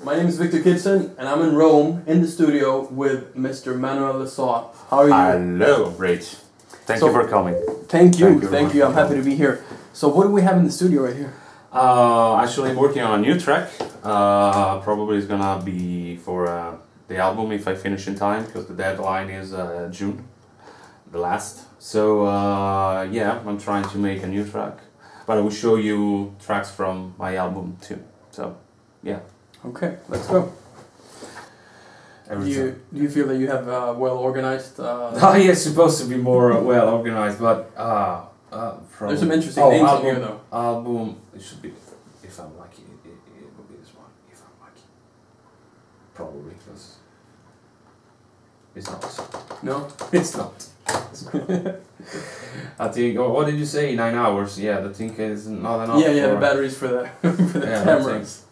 My name is TEAMKIDSON and I'm in Rome in the studio with Mr. Manuel le Saux. How are you? Hello, great. Thank you for coming. Thank you. I'm happy to be here. So what do we have in the studio right here? Actually, I'm working on a new track. Probably it's gonna be for the album if I finish in time, because the deadline is June, the last. So yeah, I'm trying to make a new track, but I will show you tracks from my album too. So yeah. Okay, let's go. Do you feel that you have well organized? Oh, yeah, it's supposed to be more well organized, but there's some interesting names album, in here though. Album, it should be, if I'm lucky, it will be this one. If I'm lucky, probably, because it's not. No, it's not. I think. What did you say? 9 hours? Yeah, the thing is not enough. Yeah, the batteries for the for the cameras.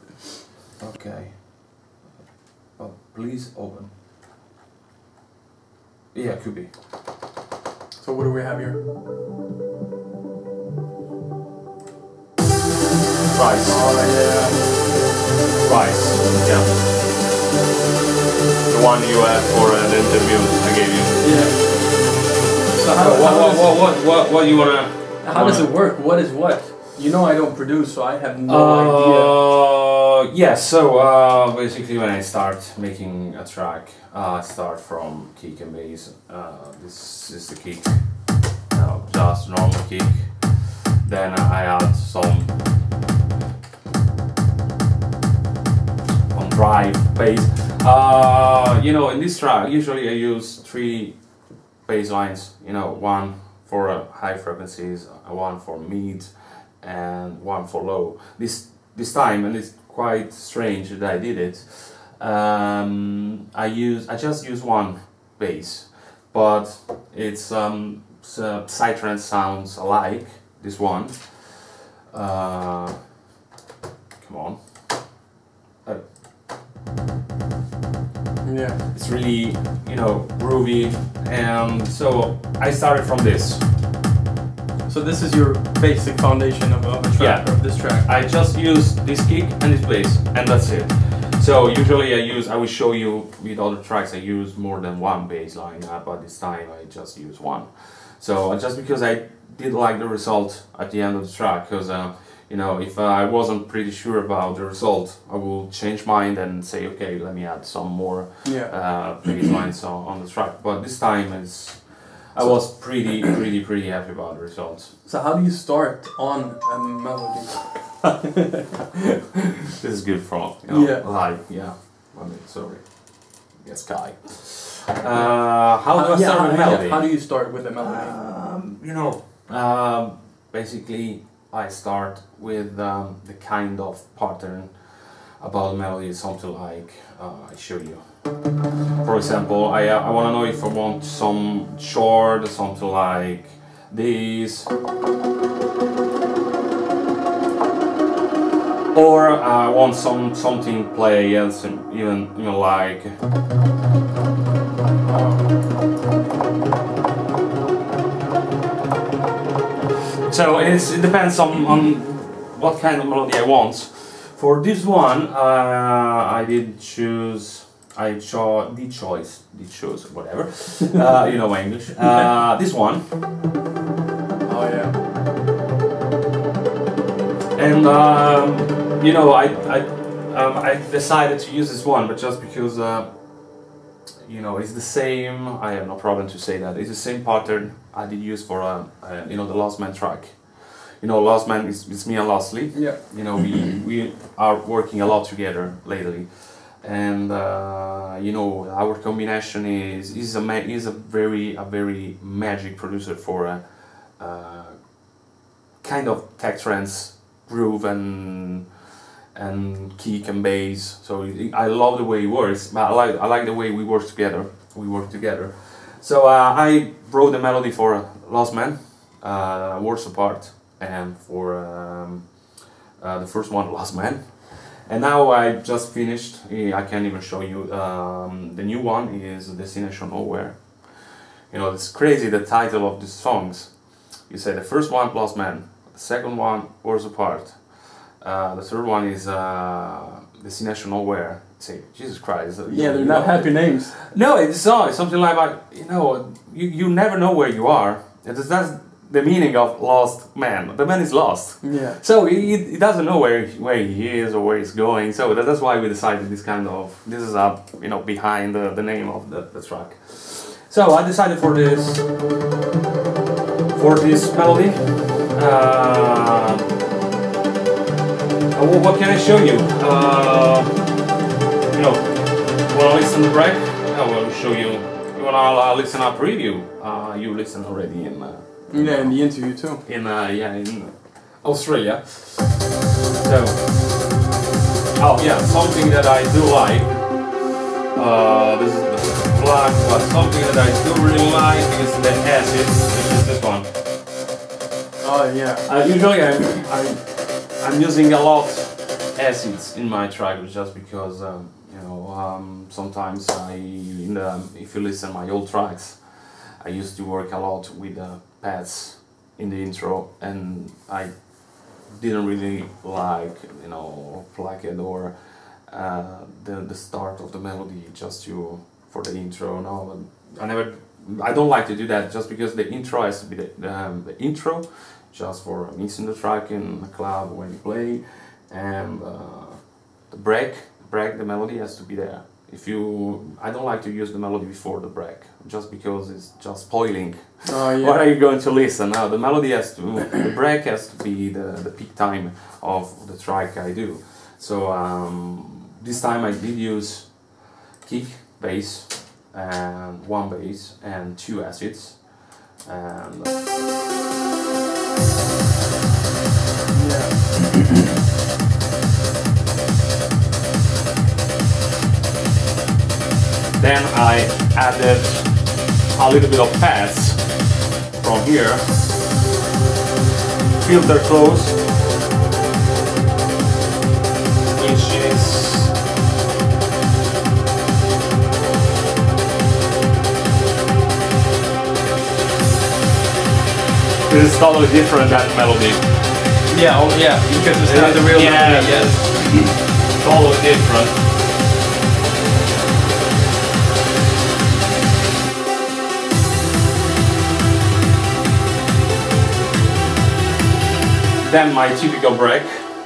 Okay. Oh, please open. Yeah, could be. So what do we have here? Price. Oh yeah. Price. Yeah. The one you had for an interview I gave you. Yeah. So what you wanna? How does it work? What is what? You know I don't produce, so I have no idea. Yeah, so basically when I start making a track, I start from kick and bass. This is the kick, just normal kick. Then I add some drive bass. You know, in this track, usually I use 3 bass lines. You know, one for high frequencies, one for mid, and one for low. This time, and it's quite strange that I did it. I just use one bass, but it's psytrance sounds alike. This one. Come on. Yeah. It's really, you know, groovy, and so I started from this. So this is your basic foundation of a track, of this track. I just use this kick and this bass, and that's it. So usually I will show you with other tracks I use more than one bass line, but this time I just use one. So just because I did like the result at the end of the track, because you know, if I wasn't pretty sure about the result, I will change mind and say, okay, let me add some more bass lines on the track. But this time I was pretty happy about the results. So how do you start on a melody? This is good from, you know, live, sorry. Yes, Kai. How do I start with a melody? How do you start with a melody? You know, basically I start with the kind of pattern about the melody, something like I show you. For example, I want to know if I want some chord, something like this, or I want something play and even like. So it depends on what kind of melody I want. For this one, I did choose. did choose, whatever. You know my English. This one. Oh yeah. And you know, I decided to use this one, but just because you know, it's the same. I have no problem to say that it's the same pattern I did use for you know, the Last Man track. You know, Last Man is me and Lastly. Yeah. You know, we are working a lot together lately, and you know, our combination is a very magic producer for a kind of tech trance groove and kick and bass. So I love the way it works. But I like the way we work together. So I wrote the melody for Last Man, Worlds Apart, and for the first one, Last Man. And now I just finished. I can't even show you. The new one is Destination Nowhere. You know, it's crazy the title of these songs. You say the first one, Last Man. The second one, Worlds Apart. The third one is Destination Nowhere. Say, Jesus Christ. Yeah, they're not happy names. No, it's not. It's something like, you never know where you are. That's the meaning of lost man. The man is lost. Yeah. So he doesn't know where he is or where he's going. So that's why we decided this is behind the name of the track. So I decided for this melody. What can I show you? Wanna listen to the break? I will show you. You wanna listen a preview? You listen already in in the interview too. In Australia. So, something that I do like. This is the black, but something that I do really like is the acid, which is this one. Oh yeah. Usually I'm using a lot acids in my track just because sometimes if you listen to my old tracks, I used to work a lot with pads in the intro, and I didn't really like plug it or the start of the melody just for the intro. No, I don't like to do that just because the intro has to be the intro, just for mixing the track in a club when you play, and the break, the melody has to be there. I don't like to use the melody before the break, just because it's just spoiling. Oh, yeah. What are you going to listen? Now the melody the break has to be the peak time of the track I do. So this time I did use kick, bass, and one bass and two acids, and then I added a little bit of pads from here, filter close, which is this is totally different than melody. Yeah, oh yeah, because it's not the real melody. Yes. Totally different. Then my typical break,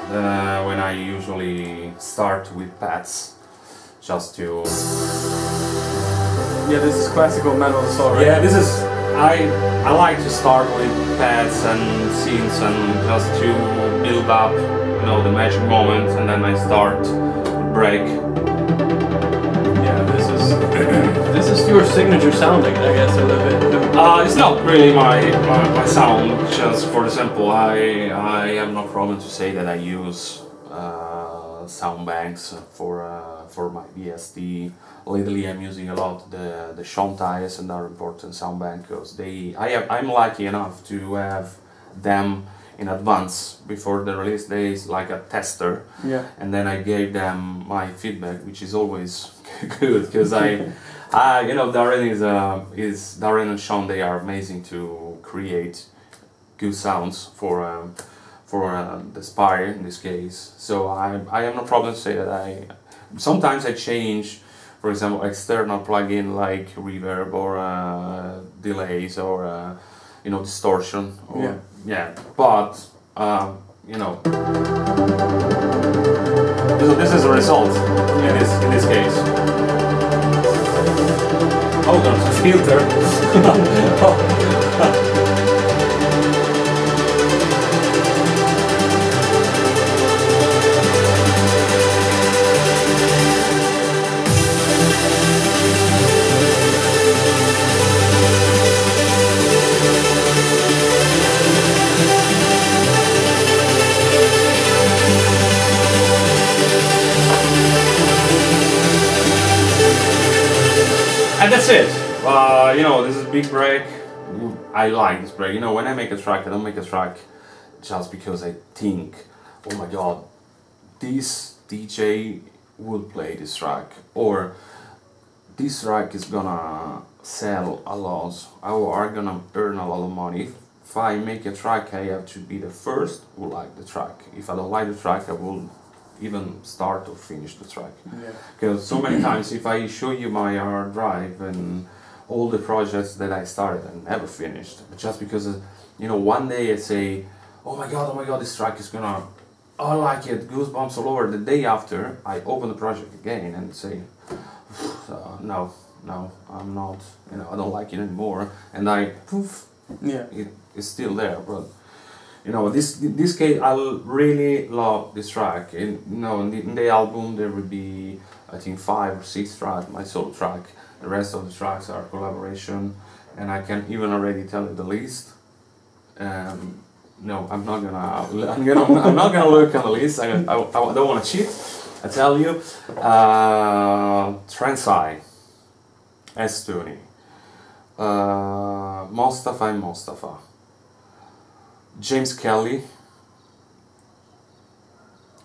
when I usually start with pads, just to... Yeah, this is classical Manuel le Saux, right? Yeah, this is... I like to start with pads and scenes and just to build up, the magic moment, and then I start with break. Yeah, this is your signature sounding, I guess, a little bit. It's not really my sound, just for example, I have no problem to say that I use sound banks for my VST. Lately I'm using a lot the Shantais, and are important sound bank because I'm lucky enough to have them in advance before the release days, like a tester. Yeah. And then I gave them my feedback, which is always good because Darren and Sean, they are amazing to create good sounds for the Spire in this case. So I have no problem to say that sometimes I change, for example, external plugin like reverb or delays or distortion. Or, but this is a result in this case. Oh, there's a filter. And that's it. This is a big break. I like this break. When I make a track, I don't make a track just because I think, oh my god, this DJ will play this track, or this track is gonna sell a lot, or I'm gonna earn a lot of money. If I make a track, I have to be the first who like the track. If I don't like the track, I will even start or finish the track. Yeah. Because so many times, if I show you my hard drive and all the projects that I started and never finished, just because you know, one day I say, oh my god, this track is gonna, I like it, goosebumps all over. The day after, I open the project again and say, no, I'm not, you know, I don't like it anymore, and poof, Yeah. it's still there. But you know, this case, I really love this track. And you know, in the album there will be, I think, 5 or 6 tracks, my solo track. The rest of the tracks are collaboration, and I can even already tell you the list. No, I'm not gonna look on the list. I don't want to cheat. I tell you, Transai, Estoni, Mostafa, James Kelly.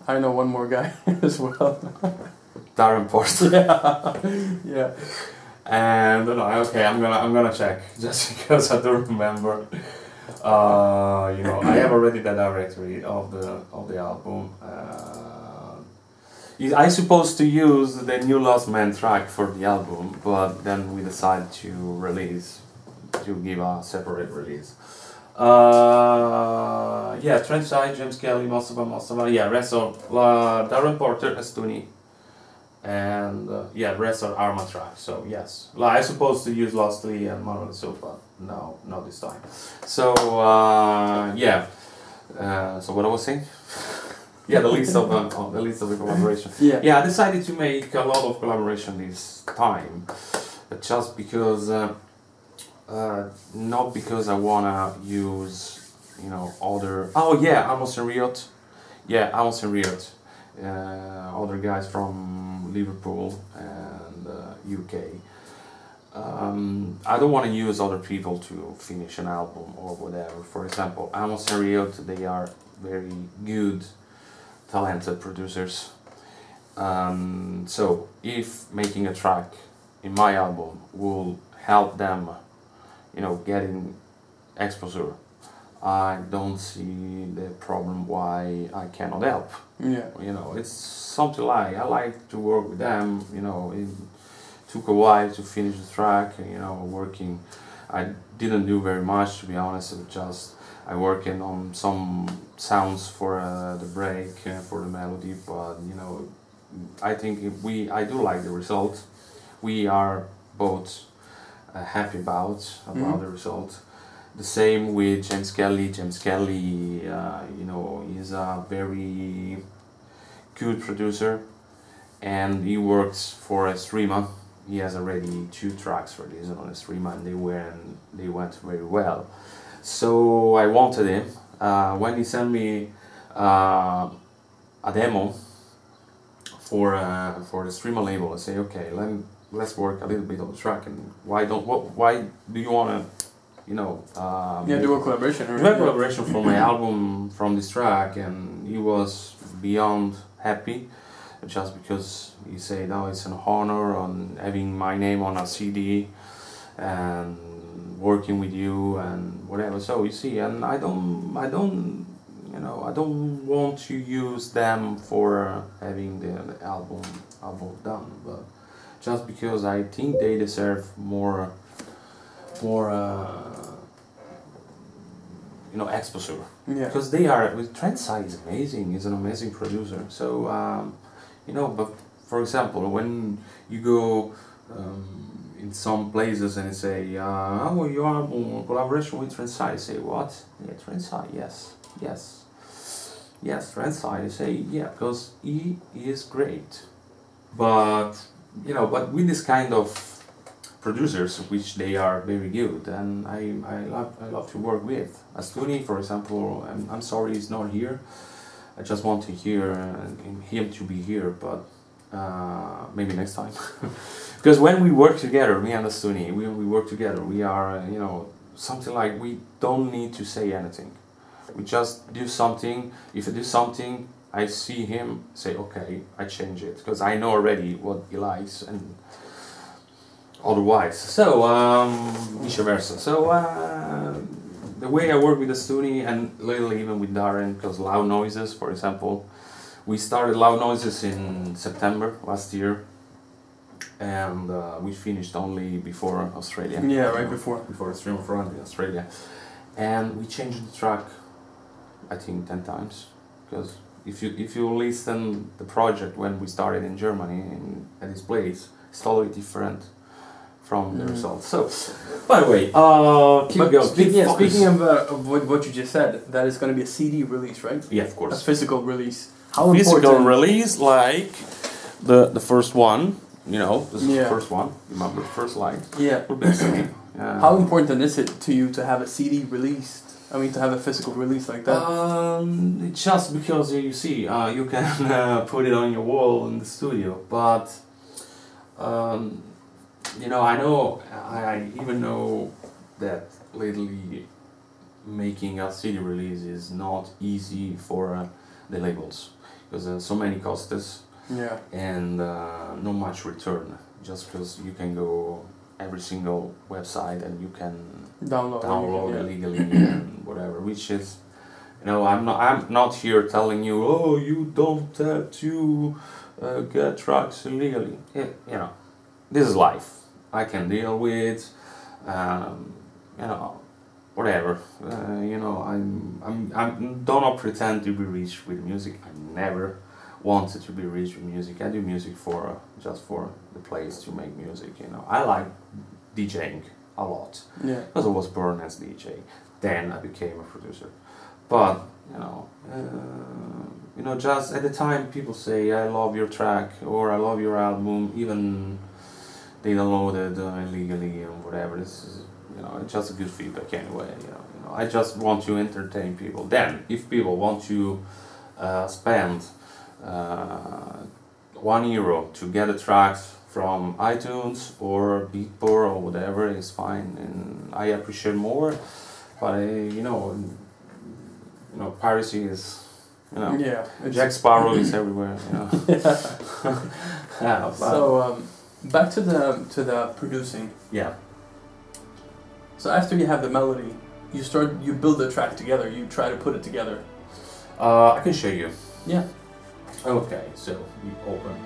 I know one more guy as well. Darren Porter. Yeah. Yeah. And okay, I'm gonna check just because I don't remember. You know, I have already the directory of the album. I supposed to use the New Lost Man track for the album, but then we decided to give a separate release. Yeah, Trenchside, James Kelly, Mostafa, yeah, rest of Darren Porter, Estoni, and yeah, rest are Arma tracks. So yes, I supposed to use Lastly and Manuel le Saux, but no, not this time. So yeah, so what I was saying. Yeah, the list of the collaboration. Yeah. Yeah, I decided to make a lot of collaboration this time, but just because, not because I wanna use, you know, other. Oh yeah, Amos and Riot. Yeah, Amos and Riot. Other guys from Liverpool and UK. I don't want to use other people to finish an album or whatever. For example, Amos and Riot, they are very good, talented producers. So if making a track in my album will help them, you know, getting exposure, I don't see the problem why I cannot help. Yeah. You know, it's something like I like to work with them. You know, it took a while to finish the track. You know, working. I didn't do very much, to be honest. It was just I working on some sounds for the break, for the melody, but you know, I think I do like the result. We are both happy about the result. The same with James Kelly. James Kelly, you know, is a very good producer, and he works for a streamer. He has already 2 tracks released on a streamer, and they went very well. So I wanted him. When he sent me a demo for the streamer label, I say, okay, let's work a little bit on the track. And why do you wanna, you know, do a collaboration? Do a collaboration for my album from this track? And he was beyond happy, just because he said, "Oh, it's an honor on having my name on a CD and working with you and whatever." So you see, and I don't want to use them for having the album done, but just because I think they deserve more you know, exposure. Yeah. Because they are, Trendside is amazing. He's an amazing producer. So you know, but for example, when you go in some places and they say, "Oh, you are in collaboration with Trendside," I say, "What? Yeah, Trendside, yes, Trendside." I say, "Yeah, because he is great." But you know, but with this kind of producers, which they are very good, and I love to work with. Estoni, for example, I'm sorry he's not here. I just want to hear him to be here, but maybe next time. Because when we work together, me and Estoni, we work together. We are, you know, something like we don't need to say anything. We just do something. If I do something, I see him say, okay, I change it, because I know already what he likes and otherwise. So vice versa. So the way I work with Estoni and lately even with Darren, because loud noises, for example, We started Loud Noises in September last year, and we finished only before Australia. Yeah, right before. Before Stream of Run in Australia. And we changed the track, I think, 10 times. Because if you listen the project when we started in Germany at this place, it's totally different from the results. So, by the way, keep going. Speaking of what you just said, that is going to be a CD release, right? Yeah, of course. A physical release. How physical important? Release, like the first one, you know, this is the first one. Remember the first line? Yeah. How important is it to you to have a CD released? I mean, to have a physical release like that? Just because you see, you can put it on your wall in the studio, but you know, I even know that lately making a CD release is not easy for the labels, because there's so many costs, and not much return, just because you can go every single website and you can download illegally and whatever, which is, you know, I'm not here telling you, oh, you don't have to get tracks illegally. You know, this is life. I can deal with, you know, whatever. You know, I do not pretend to be rich with music. I never wanted to be rich with music. I do music for just for the place to make music. You know, I like DJing a lot. Yeah. Because I was born as DJ. Then I became a producer. But you know, just at the time people say I love your track or I love your album, even they downloaded illegally and whatever. This is, you know, it's just a good feedback anyway. You know, I just want to entertain people. Then, if people want to spend €1 to get the tracks from iTunes or Beatport or whatever, is fine, and I appreciate more. But you know, piracy is, you know, Jack Sparrow is everywhere. You know. So back to the producing. Yeah. So after you have the melody, you build the track together. You try to put it together. I can show you. Yeah. Okay, so you open